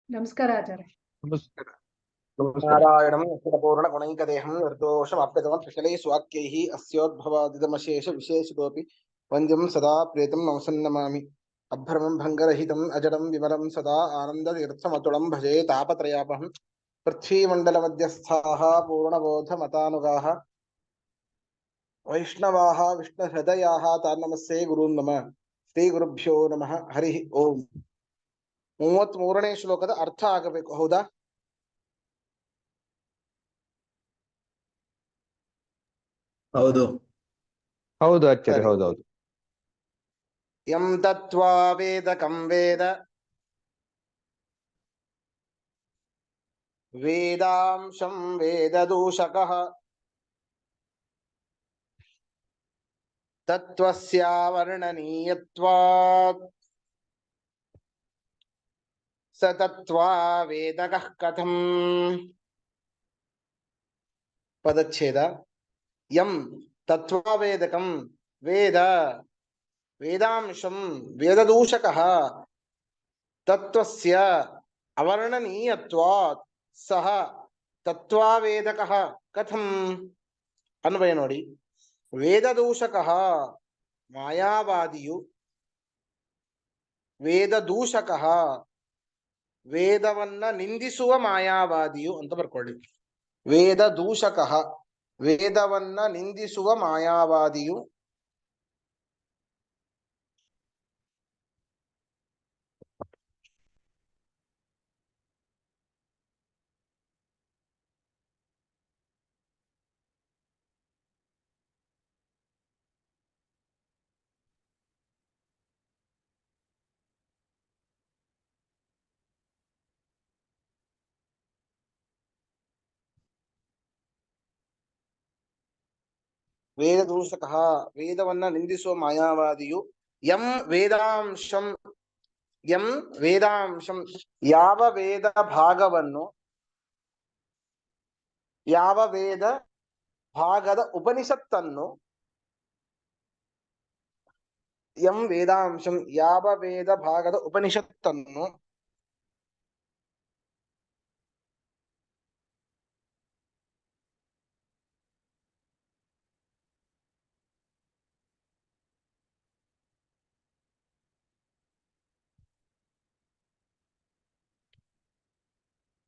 ನಮಸ್ಕಾರ ಆಚಾರ್ಯ. ನಮಸ್ಕಾರ. ನಮಸ್ಕಾರ. ನಾರಾಯಣಂ ಅಖಿಲಪೂರ್ಣಗುಣೈಕದೇಹಂ ನಿರ್ದೋಷಮಾಪ್ಯತಮತ್ರಿಶಲೈ ಸ್ವಾಕ್ಯೈಃ ಅಸ್ಯೋದ್ಭವಾದಿದಮಶೇಷ ವಿಶೇಷತೋಪಿ ವಂದ್ಯಂ ಸದಾ ಪ್ರೇತಂ ನಮಸನ್ನಮಾಮಿ. ಅಭ್ರಮಂ ಭಂಗರಹಿತಂ ಅಜಡಂ ವಿಮಲಂ ಸದಾ ಆನಂದತೀರ್ಥಮತುಳಂ ಭಜೆ ತಾಪತ್ರಯಾಪಹಂ. ಪೃಥ್ವೀಮಂಡಲಮಧ್ಯಸ್ಥಾಃ ಪೂರ್ಣಬೋಧಮತಾನುಗಾಃ ವೈಷ್ಣವಾಃ ವಿಷ್ಣುಹೃದಯಾಃ ತಾನ್ನಮಸ್ಸೇ ಗುರೂನ್ ನಮಃ. ಶ್ರೀ ಗುರುಭ್ಯೋ ನಮಃ. ಹರಿ ಓಂ. 33ನೇ ಶ್ಲೋಕದ ಅರ್ಥ ಆಗಬೇಕು, ಹೌದಾ? ಹೌದು ಹೌದು ಆಚಾರ್ಯ, ಸರಿ. ಹೌದೌದು. ಯಂ ತತ್ವಾ ವೇದಕಂ ವೇದ ವೇದಾಂಶಂ ವೇದದೂಷಕಃ ತತ್ವಸ್ಯಾವರ್ಣನೀಯತ್ವಾತ್ ಸ ತತ್ವಾ ವೇದಕಃ ಕಥಂ. ಪದಚ್ಛೇದ. ಯಂ ತತ್ವಾ ವೇದಕಂ ವೇದ ವೇದಾಂಶಂ ವೇದದೂಷಕಃ ತತ್ವಸ್ಯ ಅವರ್ಣನೀಯತ್ವಾತ್ ಸಹ ತತ್ವಾವೇದಕಃ ಕಥಂ. ಅನ್ವಯ ನೋಡಿ. ವೇದದೂಷಕಃ ಮಾಯಾವಾದಿಯು, ವೇದದೂಷಕಃ ವೇದವನ್ನ ನಿಂದಿಸುವ ಮಾಯಾವಾದಿಯು ಅಂತ ಬರ್ಕೊಳ್ಳಿ. ವೇದದೂಷಕಃ ವೇದವನ್ನ ನಿಂದಿಸುವ ಮಾಯಾವಾದಿಯು ವೇದದೂಷಕಃ ವೇದವನ್ನ ನಿಂದಿಸುವ ಮಾಯಾವಾದಿಯು ಯಂ ವೇದಾಂಶಂ ಯಾವ ವೇದ ಭಾಗವನ್ನು, ಯಾವ ವೇದ ಭಾಗದ ಉಪನಿಷತ್ತನ್ನು, ಯಂ ವೇದಾಂಶಂ ಯಾವ ವೇದ ಭಾಗದ ಉಪನಿಷತ್ತನ್ನು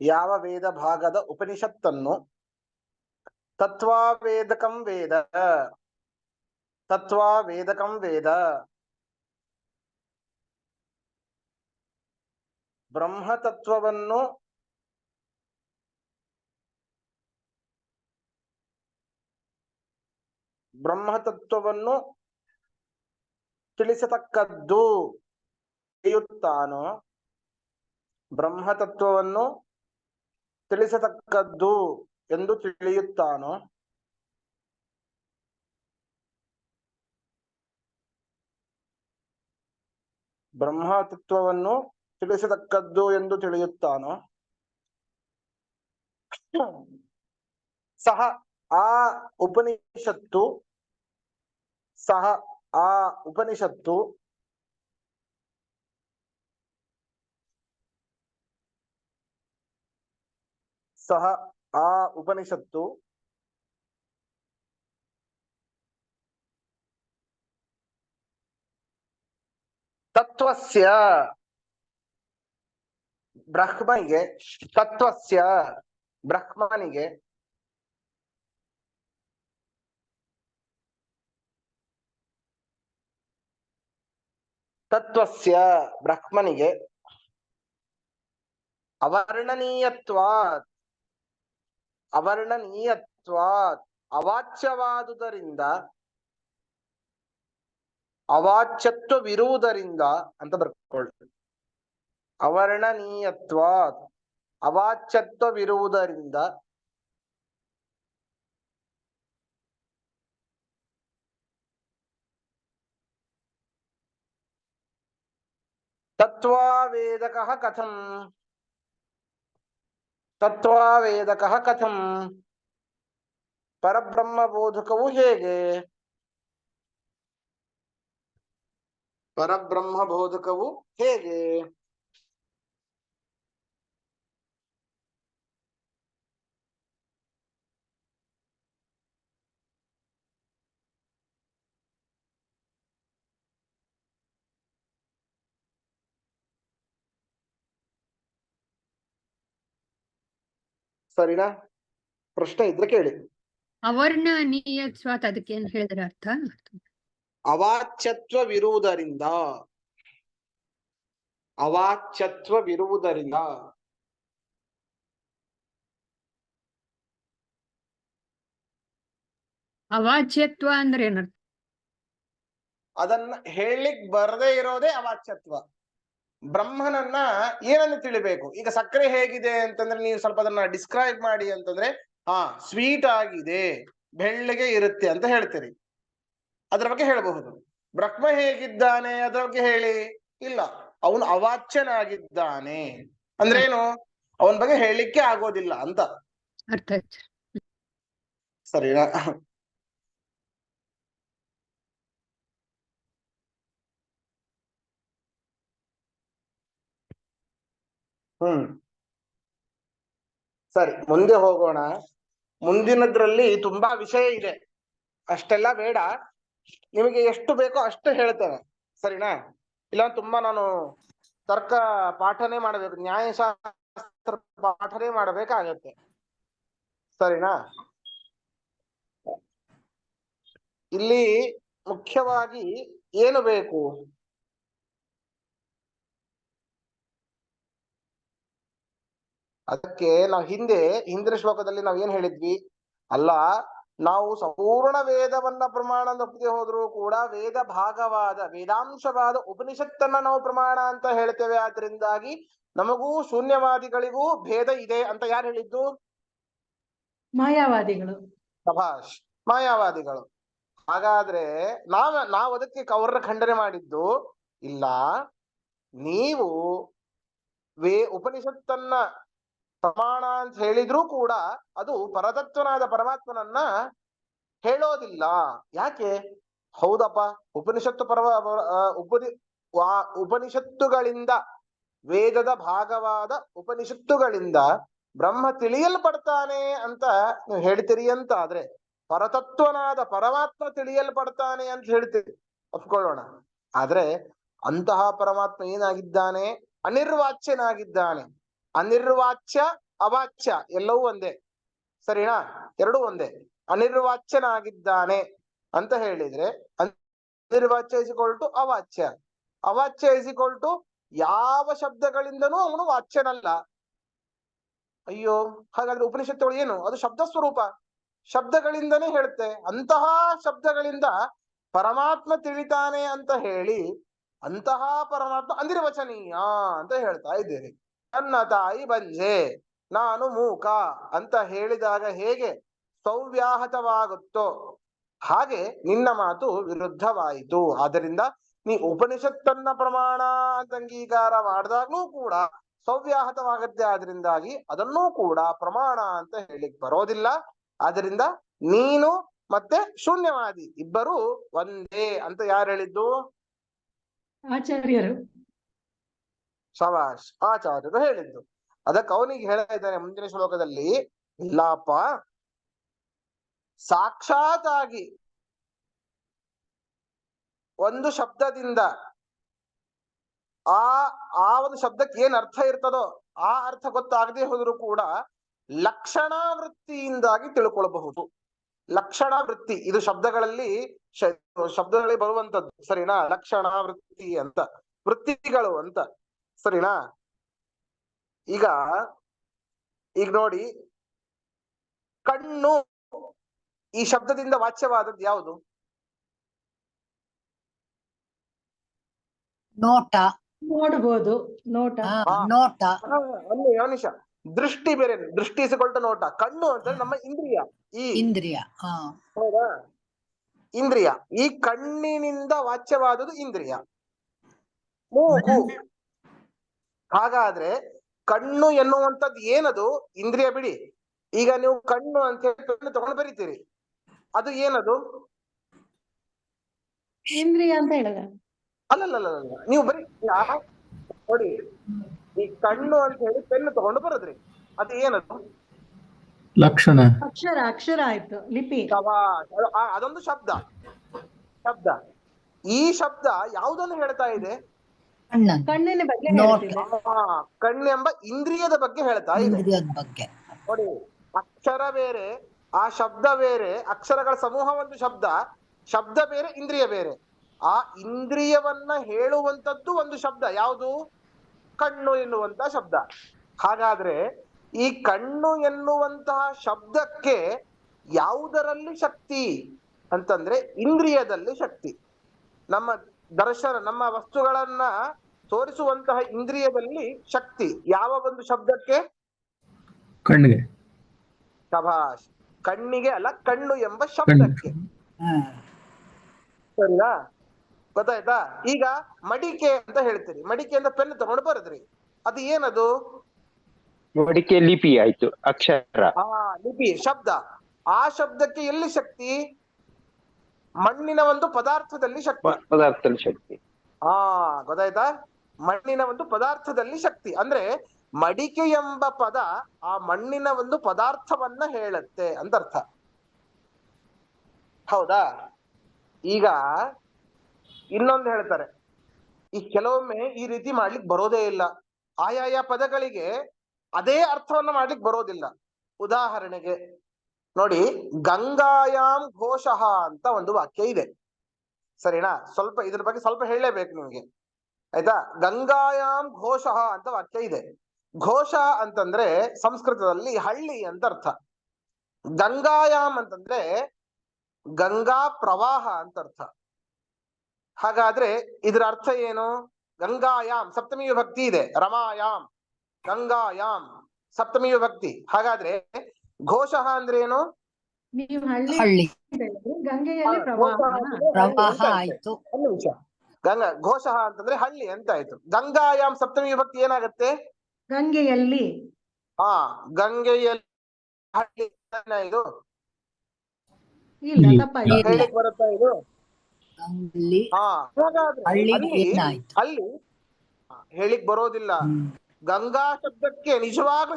ಯಾವ ವೇದ ಭಾಗದ ಉಪನಿಷತ್ತನ್ನು ತತ್ವಾವೇದಕಂ ವೇದ ತತ್ವಾವೇದಕಂ ವೇದ ಬ್ರಹ್ಮತತ್ವವನ್ನು ತಿಳಿಸತಕ್ಕದ್ದು ತಿಳಿಯುತ್ತಾನೋ, ಬ್ರಹ್ಮತತ್ವವನ್ನು ತಿಳಿಸತಕ್ಕದ್ದು ಎಂದು ತಿಳಿಯುತ್ತಾನೋ, ಬ್ರಹ್ಮತತ್ವವನ್ನು ತಿಳಿಸತಕ್ಕದ್ದು ಎಂದು ತಿಳಿಯುತ್ತಾನೋ, ಸಹ ಆ ಉಪನಿಷತ್ತು ಸಹ ಆ ಉಪನಿಷತ್ತು ಸಹ ಆ ಉಪನಿಷತ್ತು ತತ್ವಸ್ಯ ಬ್ರಹ್ಮನಿಗೆ, ತತ್ವಸ್ಯ ಬ್ರಹ್ಮನಿಗೆ ತತ್ವಸ್ಯ ಬ್ರಹ್ಮನಿಗೆ ಅವರ್ಣನೀಯತ್ವಾತ್ ಅವಾಚ್ಯವಾದುದರಿಂದ, ಅವಾಚ್ಯತ್ವವಿರುವುದರಿಂದ ಅಂತ ಬರ್ಕೊಳ್ಳಿ. ಅವರ್ಣನೀಯತ್ವಾತ್ ಅವಾಚ್ಯತ್ವವಿರುವುದರಿಂದ ತತ್ವಾವೇದಕಃ ಕಥಂ. ತತ್ವಾವೇದಕಃ ಕಥಂ ಪರಬ್ರಹ್ಮಬೋಧಕವು ಹೇಗೆ? ಪರಬ್ರಹ್ಮಬೋಧಕವು ಹೇಗೆ? ಸರಿನಾ? ಪ್ರಶ್ನೆ ಇದ್ರೆ ಕೇಳಿ. ಅವರ್ಣನೀಯತ್ವಾತ್ ಅದಕ್ಕೆ ಏನ್ ಹೇಳಿದ್ರೆ ಅರ್ಥ? ಅವಾಚ್ಯತ್ವವಿರುವುದರಿಂದ, ಅವಾಚ್ಯತ್ವವಿರುವುದರಿಂದ ಅವಾಚ್ಯತ್ವ ಅಂದ್ರೆ ಏನರ್ಥ? ಅದನ್ನ ಹೇಳಲಿಕ್ ಬರದೇ ಇರೋದೇ ಅವಾಚ್ಯತ್ವ. ಬ್ರಹ್ಮನನ್ನ ಏನನ್ನು ತಿಳಿಬೇಕು? ಈಗ ಸಕ್ಕರೆ ಹೇಗಿದೆ ಅಂತಂದ್ರೆ ನೀವು ಸ್ವಲ್ಪ ಅದನ್ನ ಡಿಸ್ಕ್ರೈಬ್ ಮಾಡಿ ಅಂತಂದ್ರೆ, ಸ್ವೀಟ್ ಆಗಿದೆ, ಬೆಳ್ಳಗೆ ಇರುತ್ತೆ ಅಂತ ಹೇಳ್ತೀರಿ, ಅದ್ರ ಬಗ್ಗೆ ಹೇಳಬಹುದು. ಬ್ರಹ್ಮ ಹೇಗಿದ್ದಾನೆ ಅದ್ರ ಬಗ್ಗೆ ಹೇಳಿ, ಇಲ್ಲ, ಅವನು ಅವಾಚ್ಯನಾಗಿದ್ದಾನೆ ಅಂದ್ರೇನು? ಅವನ ಬಗ್ಗೆ ಹೇಳಲಿಕ್ಕೆ ಆಗೋದಿಲ್ಲ ಅಂತ ಅರ್ಥ ಆಯ್ತು. ಸರಿನಾ? ಸರಿ, ಮುಂದೆ ಹೋಗೋಣ. ಮುಂದಿನದ್ರಲ್ಲಿ ತುಂಬಾ ವಿಷಯ ಇದೆ, ಅಷ್ಟೆಲ್ಲ ಬೇಡ. ನಿಮಗೆ ಎಷ್ಟು ಬೇಕೋ ಅಷ್ಟು ಹೇಳ್ತೇನೆ, ಸರಿನಾ? ಇಲ್ಲ ತುಂಬಾ ನಾನು ತರ್ಕ ಪಾಠನೆ ಮಾಡಬೇಕು, ನ್ಯಾಯಶಾಸ್ತ್ರ ಪಾಠನೆ ಮಾಡಬೇಕಾಗತ್ತೆ, ಸರಿನಾ? ಇಲ್ಲಿ ಮುಖ್ಯವಾಗಿ ಏನು ಬೇಕು? ಅದಕ್ಕೆ ನಾವು ಹಿಂದಿನ ಶ್ಲೋಕದಲ್ಲಿ ನಾವು ಏನ್ ಹೇಳಿದ್ವಿ? ಅಲ್ಲ, ನಾವು ಸಂಪೂರ್ಣ ವೇದವನ್ನ ಪ್ರಮಾಣ ಅಂತ ಒಪ್ಪದೆ ಹೋದ್ರೂ ಕೂಡ ವೇದ ಭಾಗವಾದ ವೇದಾಂಶವಾದ ಉಪನಿಷತ್ತನ್ನ ನಾವು ಪ್ರಮಾಣ ಅಂತ ಹೇಳ್ತೇವೆ. ಆದ್ರಿಂದಾಗಿ ನಮಗೂ ಶೂನ್ಯವಾದಿಗಳಿಗೂ ಭೇದ ಇದೆ ಅಂತ ಯಾರು ಹೇಳಿದ್ದು? ಮಾಯಾವಾದಿಗಳು. ಸಭಾಷ್, ಮಾಯಾವಾದಿಗಳು. ಹಾಗಾದ್ರೆ ನಾವು ಅದಕ್ಕೆ ಅವ್ರನ್ನ ಖಂಡನೆ ಮಾಡಿದ್ದು ಇಲ್ಲ. ನೀವು ಉಪನಿಷತ್ತನ್ನ ಪ್ರಮಾಣ ಅಂತ ಹೇಳಿದ್ರೂ ಕೂಡ ಅದು ಪರತತ್ವನಾದ ಪರಮಾತ್ಮನನ್ನ ಹೇಳೋದಿಲ್ಲ. ಯಾಕೆ? ಹೌದಪ್ಪ, ಉಪನಿಷತ್ತು ಉಪನಿಷತ್ತುಗಳಿಂದ, ವೇದದ ಭಾಗವಾದ ಉಪನಿಷತ್ತುಗಳಿಂದ ಬ್ರಹ್ಮ ತಿಳಿಯಲ್ಪಡ್ತಾನೆ ಅಂತ ನೀವು ಹೇಳ್ತೀರಿ ಅಂತ ಆದ್ರೆ, ಪರತತ್ವನಾದ ಪರಮಾತ್ಮ ತಿಳಿಯಲ್ಪಡ್ತಾನೆ ಅಂತ ಹೇಳ್ತೀರಿ, ಒಪ್ಕೊಳ್ಳೋಣ. ಆದ್ರೆ ಅಂತಹ ಪರಮಾತ್ಮ ಏನಾಗಿದ್ದಾನೆ? ಅನಿರ್ವಾಚ್ಯನಾಗಿದ್ದಾನೆ. ಅನಿರ್ವಾಚ್ಯ ಅವಾಚ್ಯ ಎಲ್ಲವೂ ಒಂದೇ, ಸರಿನಾ? ಎರಡೂ ಒಂದೇ. ಅನಿರ್ವಾಚ್ಯನಾಗಿದ್ದಾನೆ ಅಂತ ಹೇಳಿದ್ರೆ ಅನಿರ್ವಾಚ್ಯ ಇಸಿಕೊಳ್ಟು ಅವಾಚ್ಯ, ಅವಾಚ್ಯ ಇಸಿಕೊಳ್ಟು ಯಾವ ಶಬ್ದಗಳಿಂದನೂ ಅವನು ವಾಚ್ಯನಲ್ಲ. ಅಯ್ಯೋ, ಹಾಗಾದ್ರೆ ಉಪನಿಷತ್ತುಗಳು ಏನು? ಅದು ಶಬ್ದ ಸ್ವರೂಪ, ಶಬ್ದಗಳಿಂದನೇ ಹೇಳುತ್ತೆ. ಅಂತಹ ಶಬ್ದಗಳಿಂದ ಪರಮಾತ್ಮ ತಿಳಿತಾನೆ ಅಂತ ಹೇಳಿ ಅಂತಹ ಪರಮಾತ್ಮ ಅನಿರ್ವಚನೀಯ ಅಂತ ಹೇಳ್ತಾ ಇದ್ದೇನೆ. ನನ್ನ ತಾಯಿ ಬಂಜೆ, ನಾನು ಮೂಕ ಅಂತ ಹೇಳಿದಾಗ ಹೇಗೆ ಸೌವ್ಯಾಹತವಾಗುತ್ತೋ ಹಾಗೆ ನಿನ್ನ ಮಾತು ವಿರುದ್ಧವಾಯಿತು. ಆದ್ದರಿಂದ ನೀ ಉಪನಿಷತ್ತನ್ನ ಪ್ರಮಾಣ ಅಂತ ಅಂಗೀಕಾರ ಮಾಡಿದಾಗ್ಲೂ ಕೂಡ ಸೌವ್ಯಾಹತವಾಗತ್ತೆ. ಆದ್ರಿಂದಾಗಿ ಅದನ್ನೂ ಕೂಡ ಪ್ರಮಾಣ ಅಂತ ಹೇಳಿಕ್ ಬರೋದಿಲ್ಲ. ಆದ್ರಿಂದ ನೀನು ಮತ್ತೆ ಶೂನ್ಯವಾದಿ ಇಬ್ಬರು ಒಂದೇ ಅಂತ ಯಾರು ಹೇಳಿದ್ದು? ಆಚಾರ್ಯರು. ಶಭಾಷ್, ಆಚಾರ್ಯರು ಹೇಳಿದ್ದು. ಅದಕ್ಕೆ ಅವನಿಗೆ ಹೇಳ್ತಾ ಇದ್ದಾನೆ ಮುಂದಿನ ಶ್ಲೋಕದಲ್ಲಿ, ಇಲ್ಲಪ್ಪ, ಸಾಕ್ಷಾತ್ ಆಗಿ ಒಂದು ಶಬ್ದದಿಂದ ಆ ಒಂದು ಶಬ್ದಕ್ಕೆ ಏನ್ ಅರ್ಥ ಇರ್ತದೋ ಆ ಅರ್ಥ ಗೊತ್ತಾಗದೆ ಹೋದ್ರು ಕೂಡ ಲಕ್ಷಣ ವೃತ್ತಿಯಿಂದಾಗಿ ತಿಳ್ಕೊಳ್ಬಹುದು. ಲಕ್ಷಣ ವೃತ್ತಿ ಇದು ಶಬ್ದಗಳಲ್ಲಿ ಬರುವಂತದ್ದು, ಸರಿನಾ? ಲಕ್ಷಣ ವೃತ್ತಿ ಅಂತ, ವೃತ್ತಿಗಳು ಅಂತ, ಸರಿನಾ? ಈಗ ನೋಡಿ, ಕಣ್ಣು ಈ ಶಬ್ದದಿಂದ ವಾಚ್ಯವಾದದ್ದು ಯಾವುದು? ನೋಟ. ನೋಡ್ಬೋದು, ನೋಟ. ನೋಟ. ನಿಮಿಷ, ದೃಷ್ಟಿ ಬೇರೆ, ದೃಷ್ಟಿ ಇಸಿಕೊಳ್ಟ ನೋಟ. ಕಣ್ಣು ಅಂತ ನಮ್ಮ ಇಂದ್ರಿಯ, ಈ ಇಂದ್ರಿಯ. ಹೌದಾ? ಇಂದ್ರಿಯ, ಈ ಕಣ್ಣಿನಿಂದ ವಾಚ್ಯವಾದದ್ದು ಇಂದ್ರಿಯ, ಮೂಗು. ಹಾಗಾದ್ರೆ ಕಣ್ಣು ಎನ್ನುವಂಥದ್ದು ಏನದು? ಇಂದ್ರಿಯ ಬಿಡಿ. ಈಗ ನೀವು ಕಣ್ಣು ಅಂತ ಹೇಳಿ ಕಣ್ಣು ತಗೊಂಡು ಬರೀತೀರಿ, ಅದು ಏನದು? ಇಂದ್ರಿಯ ಅಂತ ಹೇಳಿದ. ಅಲ್ಲಲ್ಲ, ನೀವು ಬರೀ ನೋಡಿ, ಈ ಕಣ್ಣು ಅಂತ ಹೇಳಿ ಪೆನ್ನು ತಗೊಂಡು ಬರದ್ರಿ, ಅದು ಏನದು? ಲಕ್ಷಣ. ಅಕ್ಷರ ಆಯ್ತು, ಲಿಪಿ. ಅದೊಂದು ಶಬ್ದ. ಈ ಶಬ್ದ ಯಾವುದನ್ನು ಹೇಳ್ತಾ ಇದೆ? ಕಣ್ಣಿನ ಬಗ್ಗೆ. ಕಣ್ಣೆಂಬ ಇಂದ್ರಿಯದ ಬಗ್ಗೆ ಹೇಳ್ತಾ ಇದೆ. ನೋಡಿ, ಅಕ್ಷರ ಬೇರೆ, ಆ ಶಬ್ದ ಬೇರೆ, ಅಕ್ಷರಗಳ ಸಮೂಹ ಒಂದು ಶಬ್ದ, ಶಬ್ದ ಬೇರೆ, ಇಂದ್ರಿಯ ಬೇರೆ. ಆ ಇಂದ್ರಿಯವನ್ನ ಹೇಳುವಂತದ್ದು ಒಂದು ಶಬ್ದ, ಯಾವುದು? ಕಣ್ಣು ಎನ್ನುವಂತಹ ಶಬ್ದ. ಹಾಗಾದ್ರೆ ಈ ಕಣ್ಣು ಎನ್ನುವಂತಹ ಶಬ್ದಕ್ಕೆ ಯಾವುದರಲ್ಲಿ ಶಕ್ತಿ ಅಂತಂದ್ರೆ ಇಂದ್ರಿಯದಲ್ಲಿ ಶಕ್ತಿ. ನಮ್ಮ ದರ್ಶನ, ನಮ್ಮ ವಸ್ತುಗಳನ್ನ ತೋರಿಸುವಂತಹ ಇಂದ್ರಿಯದಲ್ಲಿ ಶಕ್ತಿ ಯಾವ ಒಂದು ಶಬ್ದಕ್ಕೆ? ಕಣ್ಣಿಗೆ. ಶಭಾಷ್. ಕಣ್ಣಿಗೆ ಅಲ್ಲ, ಕಣ್ಣು ಎಂಬ ಶಬ್ದಕ್ಕೆ. ಸರಿನಾ? ಗೊತ್ತಾಯ್ತಾ? ಈಗ ಮಡಿಕೆ ಅಂತ ಹೇಳ್ತೀರಿ, ಮಡಿಕೆ ಅಂತ ಪೆನ್ ತಗೊಂಡು ಬರದ್ರಿ, ಅದು ಏನದು? ಮಡಿಕೆ ಲಿಪಿ ಆಯ್ತು, ಅಕ್ಷರ. ಲಿಪಿ ಶಬ್ದ. ಆ ಶಬ್ದಕ್ಕೆ ಎಲ್ಲಿ ಶಕ್ತಿ? ಮಣ್ಣಿನ ಒಂದು ಪದಾರ್ಥದಲ್ಲಿ ಶಕ್ತಿ. ಪದಾರ್ಥದಲ್ಲಿ ಶಕ್ತಿ. ಗೊತ್ತಾಯ್ತಾ? ಮಣ್ಣಿನ ಒಂದು ಪದಾರ್ಥದಲ್ಲಿ ಶಕ್ತಿ ಅಂದ್ರೆ ಮಡಿಕೆ ಎಂಬ ಪದ ಆ ಮಣ್ಣಿನ ಒಂದು ಪದಾರ್ಥವನ್ನ ಹೇಳುತ್ತೆ ಅಂತ ಅರ್ಥ. ಹೌದಾ? ಈಗ ಇನ್ನೊಂದು ಹೇಳ್ತಾರೆ, ಈ ಕೆಲವೊಮ್ಮೆ ಈ ರೀತಿ ಮಾಡ್ಲಿಕ್ಕೆ ಬರೋದೇ ಇಲ್ಲ, ಆಯಾಯ ಪದಗಳಿಗೆ ಅದೇ ಅರ್ಥವನ್ನ ಮಾಡ್ಲಿಕ್ಕೆ ಬರೋದಿಲ್ಲ. ಉದಾಹರಣೆಗೆ ನೋಡಿ, ಗಂಗಾಯಾಮ್ ಘೋಷಃ ಅಂತ ಒಂದು ವಾಕ್ಯ ಇದೆ, ಸರಿನಾ? ಸ್ವಲ್ಪ ಇದ್ರ ಬಗ್ಗೆ ಸ್ವಲ್ಪ ಹೇಳಲೇಬೇಕು ನಿಮ್ಗೆ, ಆಯ್ತಾ? ಗಂಗಾಯಾಮ್ ಘೋಷಃ ಅಂತ ವಾಕ್ಯ ಇದೆ. ಘೋಷ ಅಂತಂದ್ರೆ ಸಂಸ್ಕೃತದಲ್ಲಿ ಹಳ್ಳಿ ಅಂತ ಅರ್ಥ. ಗಂಗಾಯಾಮ್ ಅಂತಂದ್ರೆ ಗಂಗಾ ಪ್ರವಾಹ ಅಂತ ಅರ್ಥ. ಹಾಗಾದ್ರೆ ಇದರ ಅರ್ಥ ಏನು? ಗಂಗಾಯಾಮ್ ಸಪ್ತಮಿ ವಿಭಕ್ತಿ ಇದೆ, ರಮಾಯಾಮ್, ಗಂಗಾಯಾಮ್ ಸಪ್ತಮಿ ವಿಭಕ್ತಿ. ಹಾಗಾದ್ರೆ ಘೋಷಃ ಅಂದ್ರೆ ಏನು? ನೀವು ಹಳ್ಳಿ ಹಳ್ಳಿ ಗಂಗೆಯಲ್ಲಿ ಪ್ರವಾಹ. ಪ್ರವಾಹ ಆಯ್ತು. ಒಂದು ನಿಮಿಷ, ಘೋಷಃ ಅಂತಂದ್ರೆ ಹಳ್ಳಿ ಅಂತ ಆಯ್ತು. ಗಂಗಾಯಾಮ್ ಸಪ್ತಮಿ ವಿಭಕ್ತಿ ಏನಾಗತ್ತೆ? ಗಂಗೆಯಲ್ಲಿ. ಗಂಗೆಯಲ್ಲಿ ಹಳ್ಳಿ. ಇದು ಇಲ್ಲ, ತಪ್ಪಾಯ್ತು. ಹೇಳಿಕ್ ಬರುತ್ತಾ ಇದು? ಹಳ್ಳಿ ಅಲ್ಲಿ ಹೇಳಿಕ್ ಬರೋದಿಲ್ಲ. ಗಂಗಾ ಶಬ್ದಕ್ಕೆ ನಿಜವಾಗ್ಲೂ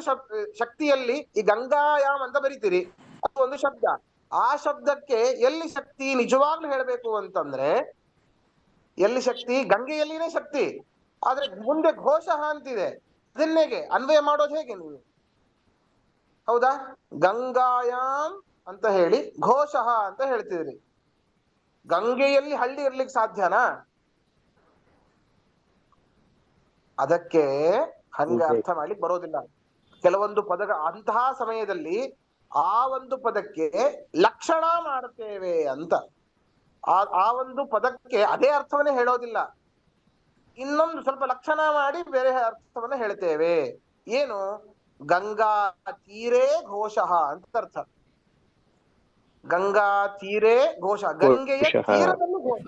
ಶಕ್ತಿಯಲ್ಲಿ ಈ ಗಂಗಾಯಾಮ್ ಅಂತ ಬರೀತೀರಿ, ಅದು ಒಂದು ಶಬ್ದ. ಆ ಶಬ್ದಕ್ಕೆ ಎಲ್ಲಿ ಶಕ್ತಿ ನಿಜವಾಗ್ಲೂ ಹೇಳ್ಬೇಕು ಅಂತಂದ್ರೆ ಎಲ್ಲಿ ಶಕ್ತಿ? ಗಂಗೆಯಲ್ಲಿನೇ ಶಕ್ತಿ. ಆದ್ರೆ ಮುಂದೆ ಘೋಷಃ ಅಂತಿದೆ, ಅದನ್ನೇಗೆ ಅನ್ವಯ ಮಾಡೋದು ಹೇಗೆ ನೀವು? ಹೌದಾ? ಗಂಗಾಯಾಮ್ ಅಂತ ಹೇಳಿ ಘೋಷಃ ಅಂತ ಹೇಳ್ತಿದ್ರಿ, ಗಂಗೆಯಲ್ಲಿ ಹಳ್ಳಿ ಇರ್ಲಿಕ್ಕೆ ಸಾಧ್ಯನಾ? ಅದಕ್ಕೆ ಹಂಗ ಅರ್ಥ ಮಾಡ್ಲಿಕ್ಕೆ ಬರೋದಿಲ್ಲ. ಕೆಲವೊಂದು ಪದಗಳ ಅಂತಹ ಸಮಯದಲ್ಲಿ ಆ ಒಂದು ಪದಕ್ಕೆ ಲಕ್ಷಣ ಮಾಡುತ್ತೇವೆ ಅಂತ, ಆ ಒಂದು ಪದಕ್ಕೆ ಅದೇ ಅರ್ಥವನ್ನೇ ಹೇಳೋದಿಲ್ಲ, ಇನ್ನೊಂದು ಸ್ವಲ್ಪ ಲಕ್ಷಣ ಮಾಡಿ ಬೇರೆ ಅರ್ಥವನ್ನ ಹೇಳ್ತೇವೆ. ಏನು? ಗಂಗಾ ತೀರೇ ಘೋಷಃ ಅಂತ ಅರ್ಥ. ಗಂಗಾ ತೀರೇ ಘೋಷ, ಗಂಗೆಯ ತೀರದಲ್ಲಿ ಘೋಷ.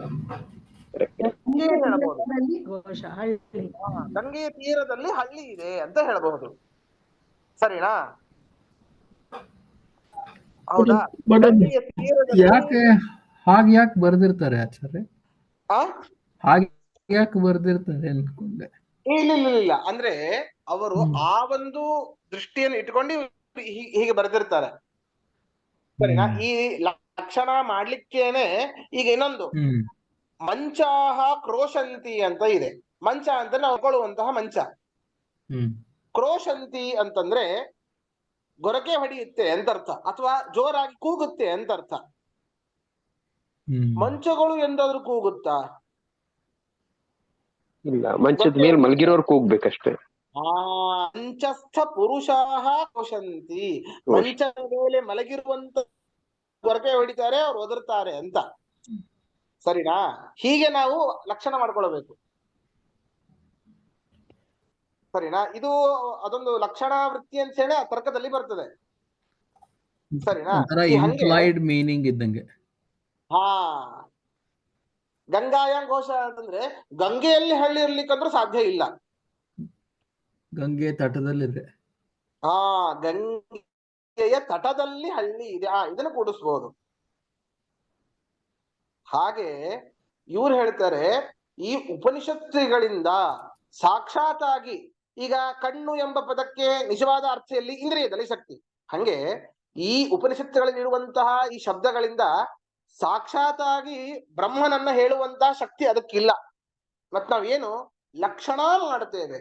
ಘೋಷ ಹಳ್ಳಿ. ಗಂಗೆಯ ತೀರದಲ್ಲಿ ಹಳ್ಳಿ ಇದೆ ಅಂತ ಹೇಳಬಹುದು, ಸರಿನಾ? ಹೌದಾ? ಗಂಗೆಯ ತೀರದಲ್ಲಿ ಯಾಕೆ ಯಾಕೆ ಬರ್ದಿರ್ತಾರೆ ಆಚಾರ್ಯ? ಹಾಗೆ ಯಾಕೆ ಬರ್ದಿರ್ತಾರೆ ಅನ್ಕೊಂಡೆ. ಇಲ್ಲ, ಅಂದ್ರೆ ಅವರು ಆ ಒಂದು ದೃಷ್ಟಿಯನ್ನು ಇಟ್ಕೊಂಡು ಹೀಗೆ ಬರೆದಿರ್ತಾರೆ, ಸರಿನಾ? ಈ ಲಕ್ಷಣ ಮಾಡ್ಲಿಕ್ಕೇನೆ. ಈಗ ಇನ್ನೊಂದು, ಮಂಚಾಹ ಕ್ರೋಶಂತಿ ಅಂತ ಇದೆ. ಮಂಚ ಅಂತ ನಾವು ಹೊಕೊಳ್ಳುವಂತಹ ಮಂಚ. ಕ್ರೋಶಂತಿ ಅಂತಂದ್ರೆ ಗೊರಕೆ ಹೊಡೆಯುತ್ತೆ ಅಂತ ಅರ್ಥ, ಅಥವಾ ಜೋರಾಗಿ ಕೂಗುತ್ತೆ ಅಂತ ಅರ್ಥ. ಮಂಚಗಳು ಎಂದಾದ್ರೂ ಕೂಗುತ್ತಾ? ಇಲ್ಲ, ಮಂಚದ ಮೇಲೆ ಮಲಗಿರೋರು ಕೂಗ್ಬೇಕಷ್ಟೇ. ಮಂಚಸ್ಥ ಪುರುಷಾಹ ಕ್ರೋಶಂತಿ, ಮಂಚದ ಮೇಲೆ ಮಲಗಿರುವಂತ ಗೊರಕೆ ಹೊಡಿತಾರೆ, ಅವ್ರು ಒದರ್ತಾರೆ ಅಂತ, ಸರಿನಾ? ಹೀಗೆ ನಾವು ಲಕ್ಷಣ ಮಾಡ್ಕೊಳ್ಬೇಕು, ಸರಿನಾ? ಇದು ಅದೊಂದು ಲಕ್ಷಣ ವೃತ್ತಿ ಅಂತ ಹೇಳಿ ಆ ತರ್ಕದಲ್ಲಿ ಬರ್ತದೆ, ಸರಿನಾ? ಮೀನಿಂಗ್ ಇದ್ದಂಗೆ. ಗಂಗಾಯಾಮ್ ಘೋಷ ಅಂತಂದ್ರೆ ಗಂಗೆಯಲ್ಲಿ ಹಳ್ಳಿ ಇರ್ಲಿಕ್ಕಂದ್ರೂ ಸಾಧ್ಯ ಇಲ್ಲ. ಗಂಗೆ ತಟದಲ್ಲಿದೆ. ಗಂಗೆಯ ತಟದಲ್ಲಿ ಹಳ್ಳಿ ಇದೆ, ಇದನ್ನು ಕೂಡಿಸ್ಬೋದು. ಹಾಗೆ ಇವ್ರು ಹೇಳ್ತಾರೆ, ಈ ಉಪನಿಷತ್ತುಗಳಿಂದ ಸಾಕ್ಷಾತ್ತಾಗಿ, ಈಗ ಕಣ್ಣು ಎಂಬ ಪದಕ್ಕೆ ನಿಜವಾದ ಅರ್ಥದಲ್ಲಿ ಇಂದ್ರಿಯದಲ್ಲಿ ಶಕ್ತಿ, ಹಂಗೆ ಈ ಉಪನಿಷತ್ತುಗಳಲ್ಲಿರುವಂತಹ ಈ ಶಬ್ದಗಳಿಂದ ಸಾಕ್ಷಾತ್ತಾಗಿ ಬ್ರಹ್ಮನನ್ನ ಹೇಳುವಂತಹ ಶಕ್ತಿ ಅದಕ್ಕಿಲ್ಲ. ಮತ್ ನಾವೇನು ಲಕ್ಷಣ ಮಾಡ್ತೇವೆ.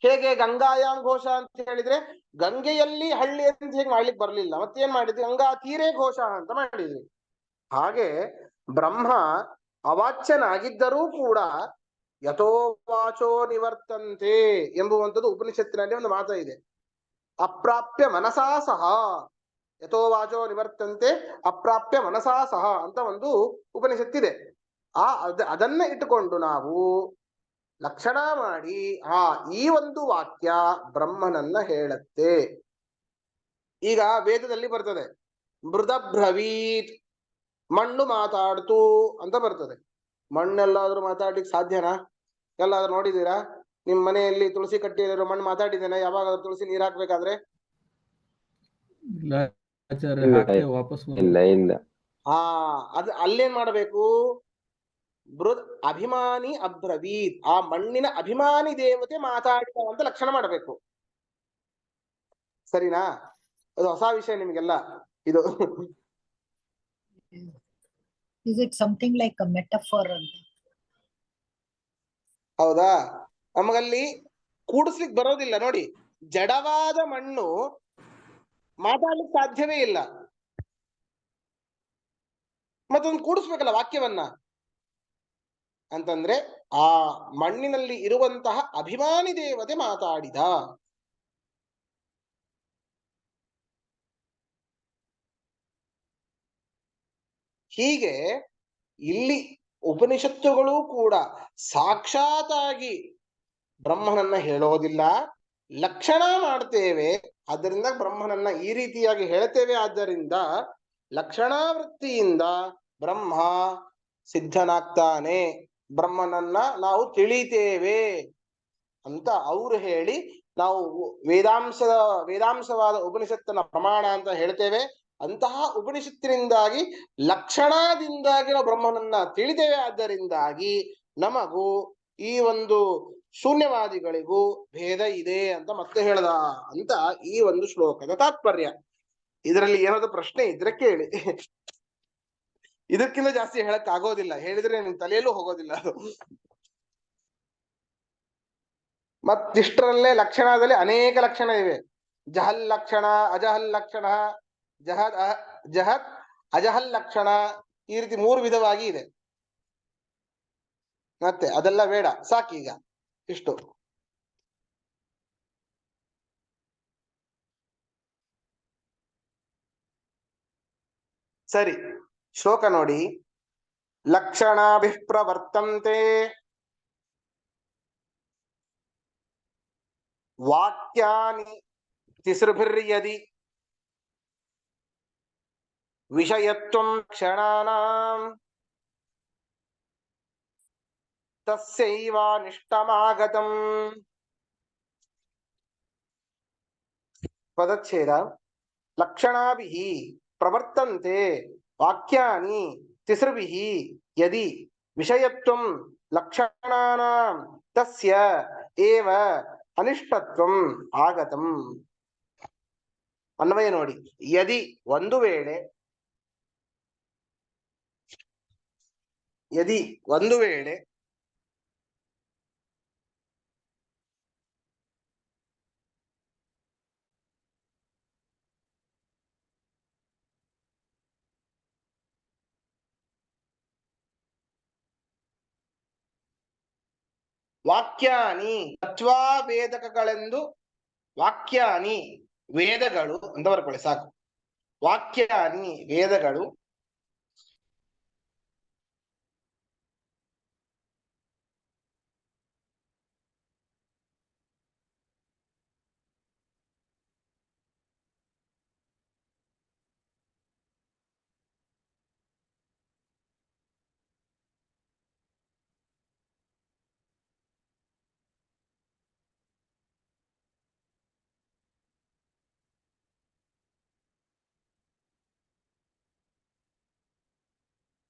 ಹೇಗೆ ಗಂಗಾಯಾಮ್ ಘೋಷ ಅಂತ ಹೇಳಿದ್ರೆ ಗಂಗೆಯಲ್ಲಿ ಹಳ್ಳಿ ಅಂತ ಹೇಗೆ ಮಾಡ್ಲಿಕ್ಕೆ ಬರ್ಲಿಲ್ಲ, ಮತ್ತೇನ್ ಮಾಡಿದ್ವಿ, ಗಂಗಾ ತೀರೆ ಘೋಷ ಅಂತ ಮಾಡಿದ್ವಿ. ಹಾಗೆ ಬ್ರಹ್ಮ ಅವಾಚ್ಯನಾಗಿದ್ದರೂ ಕೂಡ ಯಥೋ ವಾಚೋ ನಿವರ್ತಂತೆ ಎಂಬುವಂಥದ್ದು ಉಪನಿಷತ್ತಿನಲ್ಲಿ ಒಂದು ಮಾತು ಇದೆ. ಅಪ್ರಾಪ್ಯ ಮನಸಾ ಸಹ, ಯಥೋ ವಾಚೋ ನಿವರ್ತಂತೆ ಅಪ್ರಾಪ್ಯ ಮನಸಾ ಸಹ ಅಂತ ಒಂದು ಉಪನಿಷತ್ತಿದೆ. ಅದನ್ನ ಇಟ್ಟುಕೊಂಡು ನಾವು ಲಕ್ಷಣ ಮಾಡಿ ಈ ಒಂದು ವಾಕ್ಯ ಬ್ರಹ್ಮನನ್ನ ಹೇಳುತ್ತೆ. ಈಗ ವೇದದಲ್ಲಿ ಬರ್ತದೆ ಮೃದ ಬ್ರವೀತ್, ಮಣ್ಣು ಮಾತಾಡ್ತು ಅಂತ ಬರ್ತದೆ. ಮಣ್ಣೆಲ್ಲಾದ್ರೂ ಮಾತಾಡ್ಲಿಕ್ಕೆ ಸಾಧ್ಯನಾ? ಎಲ್ಲಾದ್ರೂ ನೋಡಿದೀರಾ? ನಿಮ್ ಮನೆಯಲ್ಲಿ ತುಳಸಿ ಕಟ್ಟಿರೋ ಮಣ್ಣು ಮಾತಾಡಿದ್ದೇನೆ ಯಾವಾಗಾದ್ರೂ ತುಳಸಿ ನೀರ್ ಹಾಕ್ಬೇಕಾದ್ರೆ? ಇಲ್ಲ ಆಚಾರ್ಯ, ಹಾಕಿ ವಾಪಸ್ ಇಲ್ಲ ಇಲ್ಲ. ಅದು ಅಲ್ಲೇನ್ ಮಾಡಬೇಕು, ಬೃದ್ ಅಭಿಮಾನಿ ಅಬ್ರವೀತ್, ಆ ಮಣ್ಣಿನ ಅಭಿಮಾನಿ ದೇವತೆ ಮಾತಾಡಿದ ಅಂತ ಲಕ್ಷಣ ಮಾಡಬೇಕು. ಸರಿನಾ? ಅದು ಹೊಸ ವಿಷಯ ನಿಮ್ಗೆಲ್ಲ ಇದು. Is it something like a metaphor ಅಂತ? ಹೌದಾ? ನಮಗಲ್ಲಿ ಕೂಡಿಸ್ಲಿಕ್ಕೆ ಬರೋದಿಲ್ಲ ನೋಡಿ. ಜಡವಾದ ಮಣ್ಣು ಮಾತಾಡ್ಲಿಕ್ಕೆ ಸಾಧ್ಯವೇ ಇಲ್ಲ, ಮತ್ತೊಂದು ಕೂಡಿಸ್ಬೇಕಲ್ಲ ವಾಕ್ಯವನ್ನ. ಅಂತಂದ್ರೆ ಆ ಮಣ್ಣಿನಲ್ಲಿ ಇರುವಂತಹ ಅಭಿಮಾನಿ ದೇವತೆ ಮಾತಾಡಿದ. ಹೀಗೆ ಇಲ್ಲಿ ಉಪನಿಷತ್ತುಗಳು ಕೂಡ ಸಾಕ್ಷಾತ್ತಾಗಿ ಬ್ರಹ್ಮನನ್ನ ಹೇಳೋದಿಲ್ಲ, ಲಕ್ಷಣ ಮಾಡ್ತೇವೆ. ಆದ್ದರಿಂದ ಬ್ರಹ್ಮನನ್ನ ಈ ರೀತಿಯಾಗಿ ಹೇಳ್ತೇವೆ. ಆದ್ದರಿಂದ ಲಕ್ಷಣಾವೃತ್ತಿಯಿಂದ ಬ್ರಹ್ಮ ಸಿದ್ಧನಾಗ್ತಾನೆ, ಬ್ರಹ್ಮನನ್ನ ನಾವು ತಿಳಿತೇವೆ ಅಂತ ಅವರು ಹೇಳಿ ನಾವು ವೇದಾಂಶವಾದ ಉಪನಿಷತ್ತನ ಪ್ರಮಾಣ ಅಂತ ಹೇಳ್ತೇವೆ. ಅಂತಹ ಉಪನಿಷತ್ತಿನಿಂದಾಗಿ ಲಕ್ಷಣದಿಂದಾಗಿ ನಾವು ಬ್ರಹ್ಮನನ್ನ ತಿಳಿತೇವೆ. ಆದ್ದರಿಂದಾಗಿ ನಮಗೂ ಈ ಒಂದು ಶೂನ್ಯವಾದಿಗಳಿಗೂ ಭೇದ ಇದೆ ಅಂತ ಮತ್ತೆ ಹೇಳ್ದ ಅಂತ ಈ ಒಂದು ಶ್ಲೋಕದ ತಾತ್ಪರ್ಯ. ಇದರಲ್ಲಿ ಏನಾದ್ರು ಪ್ರಶ್ನೆ ಇದ್ರೆ ಕೇಳಿ. ಇದಕ್ಕಿಂತ ಜಾಸ್ತಿ ಹೇಳಕ್ ಆಗೋದಿಲ್ಲ, ಹೇಳಿದ್ರೆ ನಿಮ್ ತಲೆಯಲ್ಲೂ ಹೋಗೋದಿಲ್ಲ ಅದು. ಮತ್ತಿಷ್ಟರಲ್ಲೇ ಲಕ್ಷಣದಲ್ಲಿ ಅನೇಕ ಲಕ್ಷಣ ಇವೆ. ಜಹಲ್ ಲಕ್ಷಣ, ಅಜಹಲ್ ಲಕ್ಷಣ, ಜಹತ್ ಅಜಹಲ್ ಲಕ್ಷಣ, ಈ ರೀತಿ 3 ವಿಧವಾಗಿ ಇದೆ. ಮತ್ತೆ ಅದೆಲ್ಲ ಬೇಡ, ಸಾಕೀಗ ಇಷ್ಟು. ಸರಿ, ಶ್ಲೋಕ ನೋಡಿ. ಲಕ್ಷಣಾಭಿಃ ಪ್ರವರ್ತಂತೆ ವಾಕ್ಯಾನಿ ತಿಸೃಭಿರ್ಯದಿ ವಿಷಯತ್ವಂ ಕ್ಷಣಾನಾಂ ತಸ್ಯೈವಾನಿಷ್ಟಮಾಗತಂ. ಪದಚ್ಛೇದ. ಲಕ್ಷಣಾಭಿಃ ಪ್ರವರ್ತಂತೆ ವಾಕ್ಯಾನಿ ತಿಸೃಭಿಃ ಯದಿ ವಿಷಯತ್ವಂ ಲಕ್ಷಣಾನಾಂ ತಸ್ಯ ಏವ ಅನಿಷ್ಟತ್ವಂ ಆಗತಂ. ಅನ್ವಯ ನೋಡಿ. ಯದಿ ಒಂದು ವೇಳೆ, ಯದಿ ಒಂದು ವೇಳೆ ವಾಕ್ಯಾನಿ ತತ್ವಾ ವೇದಕಗಳೆಂದು, ವಾಕ್ಯಾನಿ ವೇದಗಳು ಅಂತ ಬರ್ಕೊಳ್ಳಿ ಸಾಕು. ವಾಕ್ಯಾನಿ ವೇದಗಳು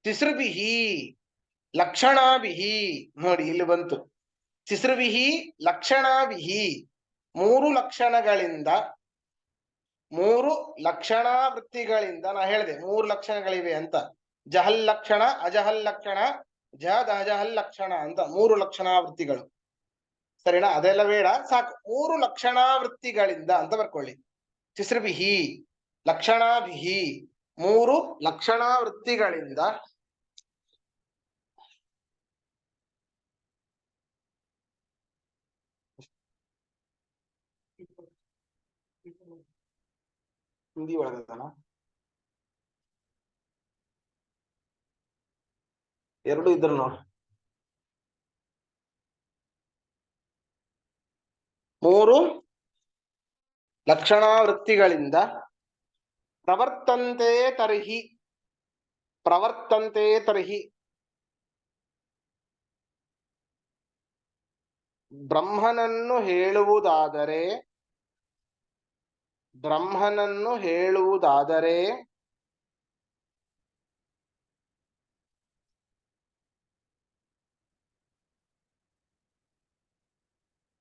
ತಿಸೃಭಿಹಿ ಲಕ್ಷಣಾಭಿಹಿ. ನೋಡಿ ಇಲ್ಲಿ ಬಂತು ತಿಸೃಭಿಹಿ ಲಕ್ಷಣಾಭಿಹಿ. 3 ಲಕ್ಷಣಗಳಿಂದ, 3 ಲಕ್ಷಣಾವೃತ್ತಿಗಳಿಂದ. ನಾ ಹೇಳಿದೆ 3 ಲಕ್ಷಣಗಳಿವೆ ಅಂತ. ಜಹಲ್ ಲಕ್ಷಣ, ಅಜಹಲ್ ಲಕ್ಷಣ, ಜಹದ್ ಅಜಹಲ್ ಲಕ್ಷಣ ಅಂತ 3 ಲಕ್ಷಣಾವೃತ್ತಿಗಳು. ಸರಿನಾ? ಅದೆಲ್ಲ ಬೇಡ, ಸಾಕು. 3 ಲಕ್ಷಣಾವೃತ್ತಿಗಳಿಂದ ಅಂತ ಬರ್ಕೊಳ್ಳಿ. ತಿಸ್ರಭಿಹಿ ಲಕ್ಷಣಾಭಿಹಿ, 3 ಲಕ್ಷಣಾವೃತ್ತಿಗಳಿಂದ ಹಿಂದಿ ಒಳಗದಾನ ಎರಡು ಇದ್ರು ನೋಡಿ. 3 ಲಕ್ಷಣಾವೃತ್ತಿಗಳಿಂದ ಪ್ರವರ್ತಂತೆ ತರ್ಹಿ, ಪ್ರವರ್ತಂತೆ ತರ್ಹಿ ಬ್ರಹ್ಮನನ್ನು ಹೇಳುವುದಾದರೆ, ಬ್ರಹ್ಮನನ್ನು ಹೇಳುವುದಾದರೆ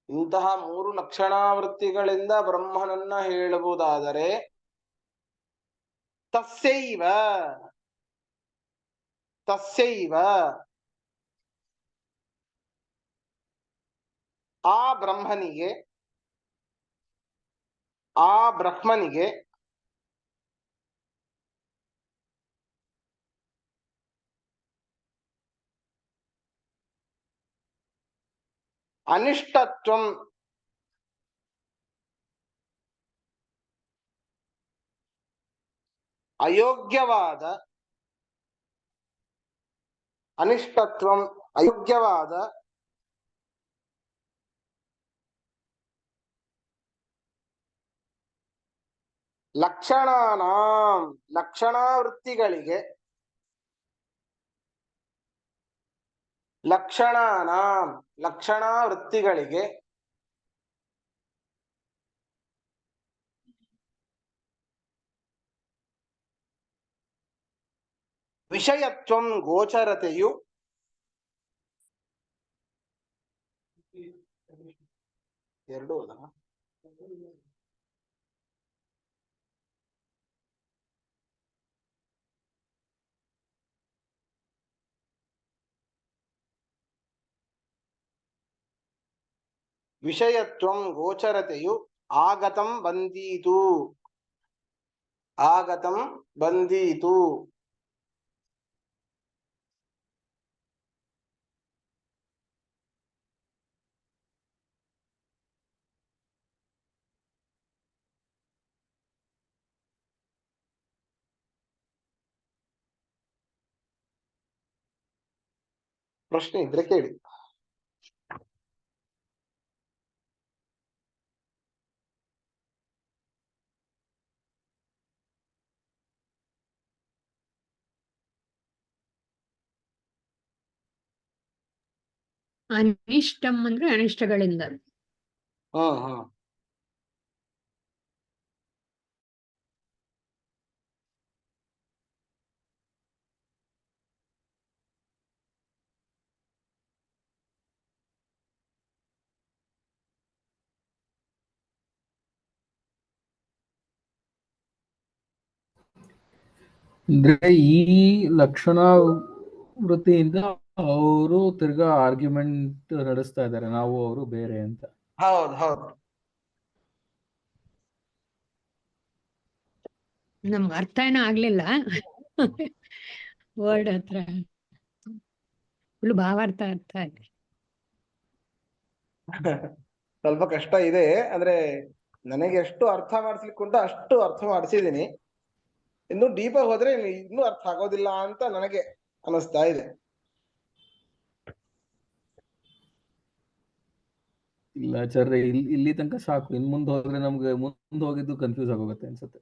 ಇಂತಹ 3 ಲಕ್ಷಣಾವೃತ್ತಿಗಳಿಂದ ಬ್ರಹ್ಮನನ್ನ ಹೇಳುವುದಾದರೆ ತಸ್ಯೈವ, ತಸ್ಯೈವ ಆ ಬ್ರಹ್ಮನಿಗೆ, ಆ ಬ್ರಹ್ಮನಿಗೆ ಅನಿಷ್ಟತ್ವಂ, ಅಯೋಗ್ಯವಾದ, ಅನಿಷ್ಟತ್ವಂ ಅಯೋಗ್ಯವಾದ ಲಕ್ಷಣಾನಾಂ ಲಕ್ಷಣಾವೃತ್ತಿಗಳಿಗೆ, ಲಕ್ಷಣಾನಾಂ ಲಕ್ಷಣಾವೃತ್ತಿಗಳಿಗೆ ವಿಷಯತ್ವಂ ಗೋಚರತೆಯು ಎರಡು ಅಲ್ಲ, ವಿಷಯತ್ವಂ ಗೋಚರತೆಯು ಆಗತಂ ಬಂದೀತು, ಆಗತಂ ಬಂದೀತು ಪ್ರಶ್ನೆ ಇದ್ರೆ ಕೇಳಿ. ಅನಿಷ್ಟಂ ಅಂದ್ರೆ ಅನಿಷ್ಟಗಳಿಂದ. ಹ್ಮ್ ಅಂದ್ರೆ ಈ ಲಕ್ಷಣ ವೃತ್ತಿಯಿಂದ ಅವರು ತಿರ್ಗಾ ಆರ್ಗ್ಯುಮೆಂಟ್ ನಡೆಸ್ತಾ ಇದ್ದಾರೆ, ನಾವು ಅವರು ಬೇರೆ ಅಂತ. ಹೌದು ಹೌದು. ನಮ್ಗೆ ಅರ್ಥ ಏನೋ ಆಗ್ಲಿಲ್ಲ ವರ್ಡ್ ಹತ್ರ ಫುಲ್ ಭಾವಾರ್ಥ ಅರ್ಥ ಆಗಿ. ಸ್ವಲ್ಪ ಕಷ್ಟ ಇದೆ, ಅಂದ್ರೆ ನನಗೆ ಎಷ್ಟು ಅರ್ಥ ಮಾಡಿಸ್ಲಿಕ್ಕೆ ಉಂಟು ಅಷ್ಟು ಅರ್ಥ ಮಾಡಿಸಿದೀನಿ. ಇನ್ನು ಡೀಪ್ ಆಗಿ ಹೋದ್ರೆ ಇನ್ನೂ ಅರ್ಥ ಆಗೋದಿಲ್ಲ ಅಂತ ನನಗೆ ಅನಿಸ್ತಾ ಇದೆ. ಇಲ್ಲ ಆಚಾರ್ಯ, ಇಲ್ಲಿ ತನಕ ಸಾಕು. ಇನ್ ಮುಂದೆ ಹೋದ್ರೆ ನಮ್ಗೆ ಮುಂದೆ ಹೋಗಿದ್ದು ಕನ್ಫ್ಯೂಸ್ ಆಗೋಗುತ್ತೆ ಅನ್ಸುತ್ತೆ.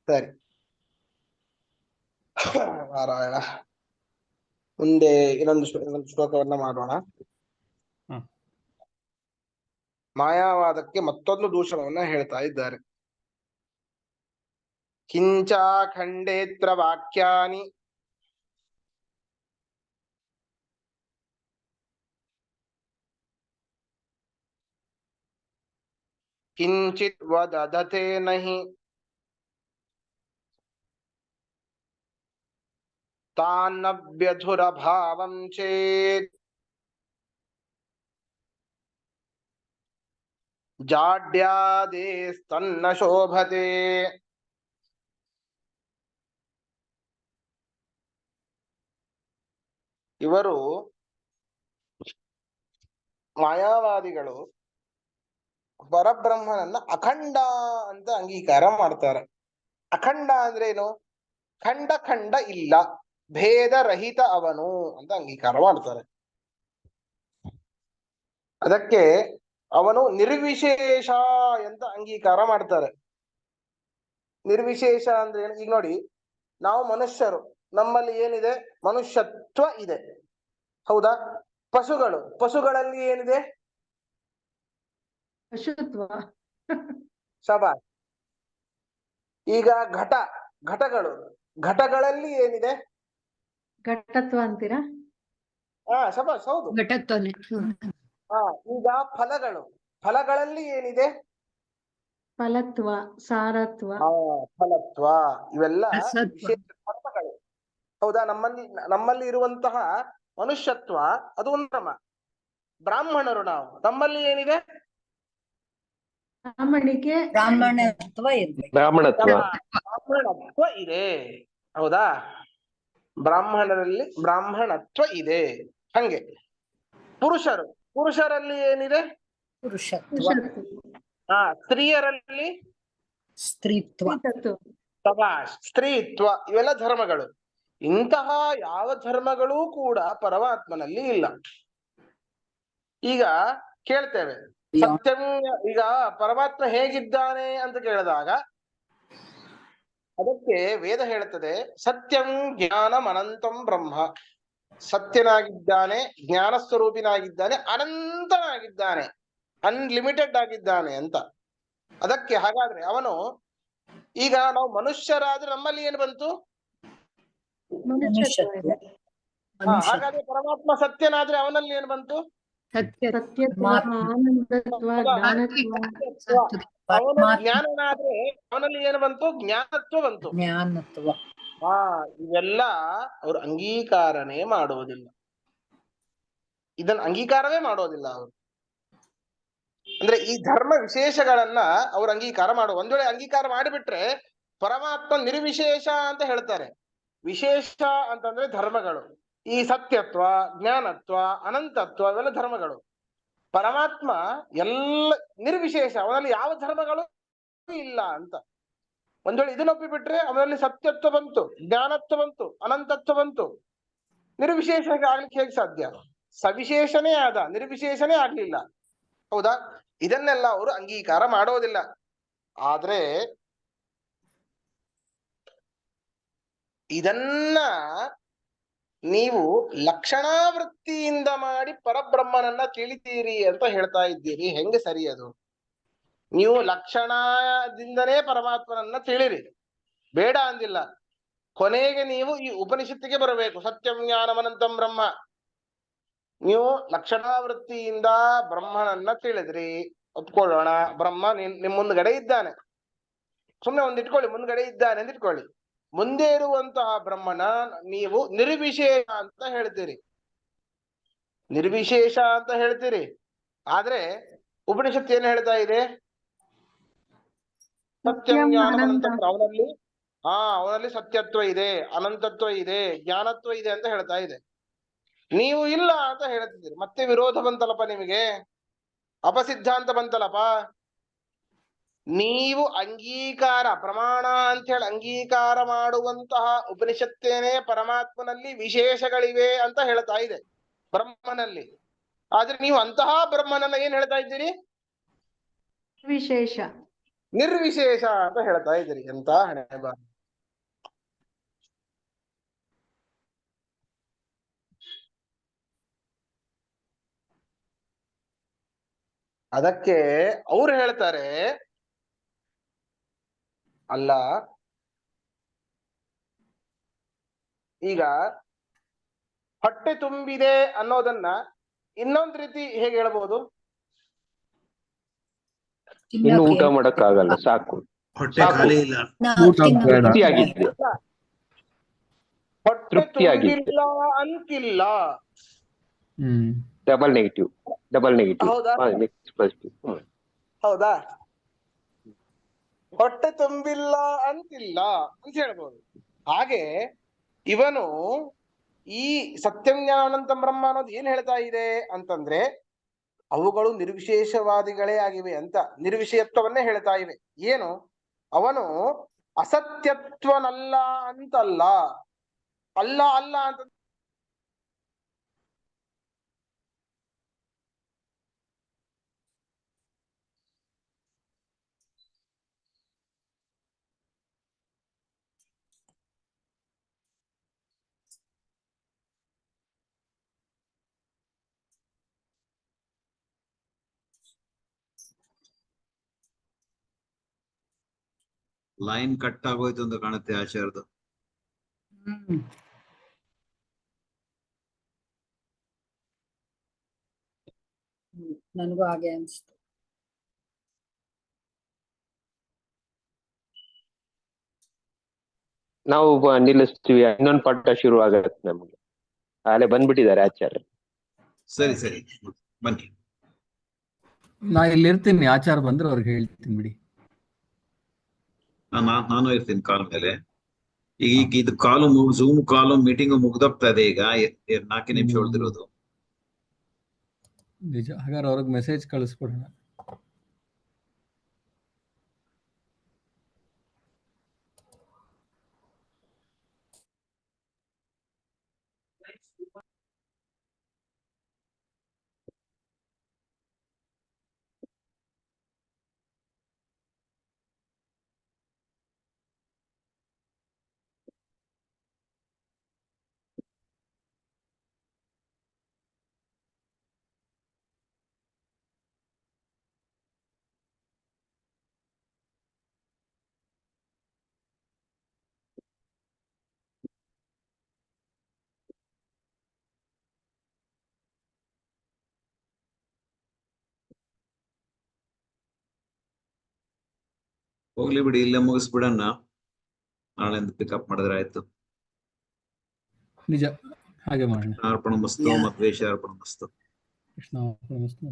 ಸರಿ, ನಾರಾಯಣ. ಮುಂದೆ ಇನ್ನೊಂದು ಶ್ಲೋಕವನ್ನ ಮಾಡೋಣ. ಹ್ಮ್. ಮಾಯಾವಾದಕ್ಕೆ ಮತ್ತೊಂದು ದೂಷಣವನ್ನ ಹೇಳ್ತಾ ಇದ್ದಾರೆ. ಕಿಂಚಾಖಂಡೇತ್ರ ವಾಕ್ಯಾನಿ ಕಿಂಚಿತ್ ವದಧತೆ ನಹಿ ತಾನ್ನವ್ಯಧುರ ಭಾವಂ ಚೇತ್ ಜಾಡ್ಯಾದೇಸ್ತನ್ನ ಶೋಭತೆ. ಇವರು ಮಾಯಾವಾದಿಗಳು ಪರಬ್ರಹ್ಮನನ್ನ ಅಖಂಡ ಅಂತ ಅಂಗೀಕಾರ ಮಾಡ್ತಾರೆ. ಅಖಂಡ ಅಂದ್ರೆ ಏನು? ಖಂಡ ಖಂಡ ಇಲ್ಲ, ಭೇದ ರಹಿತ ಅವನು ಅಂತ ಅಂಗೀಕಾರ ಮಾಡ್ತಾರೆ. ಅದಕ್ಕೆ ಅವನು ನಿರ್ವಿಶೇಷ ಅಂತ ಅಂಗೀಕಾರ ಮಾಡ್ತಾರೆ. ನಿರ್ವಿಶೇಷ ಅಂದ್ರೆ ಏನು? ಈಗ ನೋಡಿ, ನಾವು ಮನುಷ್ಯರು, ನಮ್ಮಲ್ಲಿ ಏನಿದೆ? ಮನುಷ್ಯತ್ವ ಇದೆ, ಹೌದಾ? ಪಶುಗಳಲ್ಲಿ ಏನಿದೆ? ಪಶುತ್ವ. ಶಬಾಷ್. ಈಗ ಘಟಗಳಲ್ಲಿ ಏನಿದೆ? ಘಟತ್ವ ಅಂತೀರಾ? ಶಬಾಷ್, ಹೌದು. ಘಟತ್ವನೆ. ಈಗ ಫಲಗಳಲ್ಲಿ ಏನಿದೆ? ಫಲತ್ವ, ಸಾರತ್ವ, ಫಲತ್ವ. ಇವೆಲ್ಲ ರಸತ್ವ. ವಿಶೇಷ ಧರ್ಮಗಳು, ಹೌದಾ? ನಮ್ಮಲ್ಲಿ ಇರುವಂತಹ ಮನುಷ್ಯತ್ವ ಅದು ಉತ್ತಮ. ಬ್ರಾಹ್ಮಣರು ನಾವು, ನಮ್ಮಲ್ಲಿ ಏನಿದೆ? ಬ್ರಾಹ್ಮಣತ್ವ ಇರ್ಬೇಕು. ಬ್ರಾಹ್ಮಣತ್ವ ಇದೆ, ಹೌದಾ? ಬ್ರಾಹ್ಮಣತ್ವ ಇದೆ. ಹಂಗೆ ಪುರುಷರಲ್ಲಿ ಏನಿದೆ? ಪುರುಷತ್ವ, ಸ್ತ್ರೀಯರಲ್ಲಿ ಸ್ತ್ರೀತ್ವ, ಸ್ತ್ರೀತ್ವ. ಇವೆಲ್ಲ ಧರ್ಮಗಳು. ಇಂತಹ ಯಾವ ಧರ್ಮಗಳೂ ಕೂಡ ಪರಮಾತ್ಮನಲ್ಲಿ ಇಲ್ಲ. ಈಗ ಕೇಳ್ತೇವೆ, ಸತ್ಯಂ, ಈಗ ಪರಮಾತ್ಮ ಹೇಗಿದ್ದಾನೆ ಅಂತ ಕೇಳಿದಾಗ ಅದಕ್ಕೆ ವೇದ ಹೇಳುತ್ತದೆ, ಸತ್ಯಂ ಜ್ಞಾನಂ ಅನಂತಂ ಬ್ರಹ್ಮ. ಸತ್ಯನಾಗಿದ್ದಾನೆ, ಜ್ಞಾನ ಸ್ವರೂಪಿನಾಗಿದ್ದಾನೆ, ಅನಂತನಾಗಿದ್ದಾನೆ, ಅನ್ಲಿಮಿಟೆಡ್ ಆಗಿದ್ದಾನೆ ಅಂತ. ಅದಕ್ಕೆ ಹಾಗಾದ್ರೆ ಅವನು, ಈಗ ನಾವು ಮನುಷ್ಯರಾದ್ರೆ ನಮ್ಮಲ್ಲಿ ಏನು ಬಂತು? ಮನುಷ್ಯತ್ವ. ಹಾಗಾದ್ರೆ ಪರಮಾತ್ಮ ಸತ್ಯನಾದ್ರೆ ಅವನಲ್ಲಿ ಏನು ಬಂತು? ಸತ್ಯತ್ವ, ಆನಂದತ್ವ, ಜ್ಞಾನತ್ವ. ಅವನು ಜ್ಞಾನನಾದ್ರೆ ಅವನಲ್ಲಿ ಏನು ಬಂತು? ಜ್ಞಾನತ್ವ ಬಂತು. ಜ್ಞಾನತ್ವ. ಇವೆಲ್ಲ ಅವರು ಅಂಗೀಕಾರನೇ ಮಾಡುವುದಿಲ್ಲ. ಇದನ್ನ ಅಂಗೀಕಾರವೇ ಮಾಡೋದಿಲ್ಲ ಅವರು. ಅಂದ್ರೆ ಈ ಧರ್ಮ ವಿಶೇಷಗಳನ್ನ ಅವ್ರು ಅಂಗೀಕಾರ ಒಂದ್ ವೇಳೆ ಅಂಗೀಕಾರ ಮಾಡಿಬಿಟ್ರೆ ಪರಮಾತ್ಮ ನಿರ್ವಿಶೇಷ ಅಂತ ಹೇಳ್ತಾರೆ. ವಿಶೇಷ ಅಂತಂದ್ರೆ ಧರ್ಮಗಳು. ಈ ಸತ್ಯತ್ವ, ಜ್ಞಾನತ್ವ, ಅನಂತತ್ವ ಇವೆಲ್ಲ ಧರ್ಮಗಳು. ಪರಮಾತ್ಮ ಎಲ್ಲ ನಿರ್ವಿಶೇಷ, ಅವನಲ್ಲಿ ಯಾವ ಧರ್ಮಗಳು ಇಲ್ಲ ಅಂತ. ಒಂದ್ ವೇಳೆ ಇದನ್ನ ಒಪ್ಪಿಬಿಟ್ರೆ ಅವನಲ್ಲಿ ಸತ್ಯತ್ವ ಬಂತು, ಜ್ಞಾನತ್ವ ಬಂತು, ಅನಂತತ್ವ ಬಂತು. ನಿರ್ವಿಶೇಷ ಆಗ್ಲಿಕ್ಕೆ ಹೇಗೆ ಸಾಧ್ಯ? ಸವಿಶೇಷನೇ ಆದ, ನಿರ್ವಿಶೇಷನೇ ಆಗ್ಲಿಲ್ಲ, ಹೌದಾ? ಇದನ್ನೆಲ್ಲ ಅವರು ಅಂಗೀಕಾರ ಮಾಡೋದಿಲ್ಲ. ಆದ್ರೆ ಇದನ್ನ ನೀವು ಲಕ್ಷಣಾವೃತ್ತಿಯಿಂದ ಮಾಡಿ ಪರಬ್ರಹ್ಮನನ್ನ ತಿಳಿತೀರಿ ಅಂತ ಹೇಳ್ತಾ ಇದ್ದೀರಿ. ಹೆಂಗೆ ಸರಿ ಅದು? ನೀವು ಲಕ್ಷಣದಿಂದನೇ ಪರಮಾತ್ಮನನ್ನ ತಿಳಿರಿ, ಬೇಡ ಅಂದಿಲ್ಲ. ಕೊನೆಗೆ ನೀವು ಈ ಉಪನಿಷತ್ತಿಗೆ ಬರಬೇಕು, ಸತ್ಯಂ ಜ್ಞಾನಮನಂತಂ ಬ್ರಹ್ಮ. ನೀವು ಲಕ್ಷಣಾವೃತ್ತಿಯಿಂದ ಬ್ರಹ್ಮನನ್ನ ತಿಳಿದ್ರಿ, ಒಪ್ಕೊಳ್ಳೋಣ. ಬ್ರಹ್ಮ ನಿಮ್ ಮುಂದ್ಗಡೆ ಇದ್ದಾನೆ, ಸುಮ್ನೆ ಒಂದಿಟ್ಕೊಳ್ಳಿ, ಮುಂದ್ಗಡೆ ಇದ್ದಾನೆ ಅಂತ ಇಟ್ಕೊಳ್ಳಿ. ಮುಂದೆ ಇರುವಂತಹ ಬ್ರಹ್ಮನ ನೀವು ನಿರ್ವಿಶೇಷ ಅಂತ ಹೇಳ್ತೀರಿ, ನಿರ್ವಿಶೇಷ ಅಂತ ಹೇಳ್ತೀರಿ. ಆದ್ರೆ ಉಪನಿಷತ್ತು ಏನ್ ಹೇಳ್ತಾ ಇದೆ? ಸತ್ಯಂ ಜ್ಞಾನಮನಂತಂ. ಅವನಲ್ಲಿ ಸತ್ಯತ್ವ ಇದೆ, ಅನಂತತ್ವ ಇದೆ, ಜ್ಞಾನತ್ವ ಇದೆ ಅಂತ ಹೇಳ್ತಾ ಇದೆ. ನೀವು ಇಲ್ಲ ಅಂತ ಹೇಳ್ತಿದ್ದೀರಿ. ಮತ್ತೆ ವಿರೋಧ ಬಂತಲ್ಲಪ್ಪ ನಿಮಗೆ, ಅಪಸಿದ್ಧಾಂತ ಬಂತಲ್ಲಪ್ಪ. ನೀವು ಅಂಗೀಕಾರ, ಪ್ರಮಾಣ ಅಂತ ಹೇಳಿ ಅಂಗೀಕಾರ ಮಾಡುವಂತಹ ಉಪನಿಷತ್ತೇನೆ ಪರಮಾತ್ಮನಲ್ಲಿ ವಿಶೇಷಗಳಿವೆ ಅಂತ ಹೇಳ್ತಾ ಇದೆ, ಬ್ರಹ್ಮನಲ್ಲಿ. ಆದ್ರೆ ನೀವು ಅಂತಹ ಬ್ರಹ್ಮನನ್ನ ಏನ್ ಹೇಳ್ತಾ ಇದ್ದೀರಿ? ವಿಶೇಷ, ನಿರ್ವಿಶೇಷ ಅಂತ ಹೇಳ್ತಾ ಇದ್ದೀರಿ. ಎಂತ ಹಣೆಬರ! ಅದಕ್ಕೆ ಅವ್ರು ಹೇಳ್ತಾರೆ, ಅಲ್ಲ, ಈಗ ಹೊಟ್ಟೆ ತುಂಬಿದೆ ಅನ್ನೋದನ್ನ ಇನ್ನೊಂದ್ ರೀತಿ ಹೇಗೆ ಹೇಳ್ಬಹುದು? ಇನ್ನು ಊಟ ಮಾಡಕ್ಕಾಗಲ್ಲ, ಸಾಕು. ಹೊಟ್ಟೆ ಸಾಕು. ಖಾಲಿ ಇಲ್ಲ. ಊಟ ಬೇಡ. ತೃಪ್ತಿಯಾಗಿದೆ. ಹೊಟ್ಟೆ ತೃಪ್ತಿಯಾಗಿದೆ. ತುಂಬಿಲ್ಲ ಅಂತಿಲ್ಲ. Double negative. ಹೌದಾ? Next positive. ಹೌದಾ? ಹೊಟ್ಟೆ ತುಂಬಿಲ್ಲ ಅಂತಿಲ್ಲ ಅಂತ ಹೇಳ್ಬೋದು. ಹಾಗೆ ಇವನು ಈ ಸತ್ಯಂ ಜ್ಞಾನಾನಂತಂ ಬ್ರಹ್ಮ ಅನ್ನೋದು ಏನ್ ಹೇಳ್ತಾ ಇದೆ ಅಂತಂದ್ರೆ, ಅವುಗಳು ನಿರ್ವಿಶೇಷವಾದಿಗಳೇ ಆಗಿವೆ ಅಂತ ನಿರ್ವಿಷಯತ್ವವನ್ನೇ ಹೇಳ್ತಾ ಇವೆ. ಏನು? ಅವನು ಅಸತ್ಯತ್ವನಲ್ಲ ಅಂತಲ್ಲ, ಅಲ್ಲ ಅಂತ ಲೈನ್ ಕಟ್ ಆಗೋಯ್ತು ಅಂತ ಕಾಣುತ್ತೆ ಆಚಾರ್ಯದು. ನನಗೂ ಹಾಗೆ ಅನ್ಸ್ತು. ನಾವು ನಿಲ್ಲಿಸ್ತೀವಿ. ಇನ್ನೊಂದು ಪಾಠ ಶುರು ಆಗತ್ತೆ ನಮ್ಗೆ. ಅಲ್ಲೇ ಬಂದ್ಬಿಟ್ಟಿದ್ದಾರೆ ಆಚಾರ್ಯ. ಸರಿ ಬನ್ನಿ. ನಾ ಇಲ್ಲಿರ್ತೀನಿ, ಆಚಾರ ಬಂದ್ರೆ ಅವ್ರಿಗೆ ಹೇಳ್ತೀನಿ ಬಿಡಿ. ನಾನು ಇರ್ತೀನಿ ಕಾಲ್ ಮೇಲೆ. ಈಗ ಇದು ಕಾಲು ಝೂಮ್ ಕಾಲು ಮೀಟಿಂಗ್ ಮುಗ್ದೋಗ್ತಾ ಇದೆ ಈಗ. 4 ನಿಮಿಷ ಉಳಿದಿರೋದು. ನಿಜ. ಹಾಗಾದ್ರೆ ಅವ್ರಿಗೆ ಮೆಸೇಜ್ ಕಳಿಸ್ಕೊಡೋಣ. ಹೋಗ್ಲಿ ಬಿಡಿ, ಇಲ್ಲೇ ಮುಗಿಸ್ಬಿಡಣ. ನಾಳೆಯಿಂದ ಪಿಕಪ್ ಮಾಡಿದ್ರೆ ಆಯ್ತು. ನಿಜ, ಹಾಗೆ ಮಾಡೋಣ. ಅರ್ಪಣ ಮಸ್ತು ಮಧ್ವೇಶ ಅರ್ಪಣ ಮಸ್ತು. ಕೃಷ್ಣ ಅರ್ಪಣಮಸ್ತು.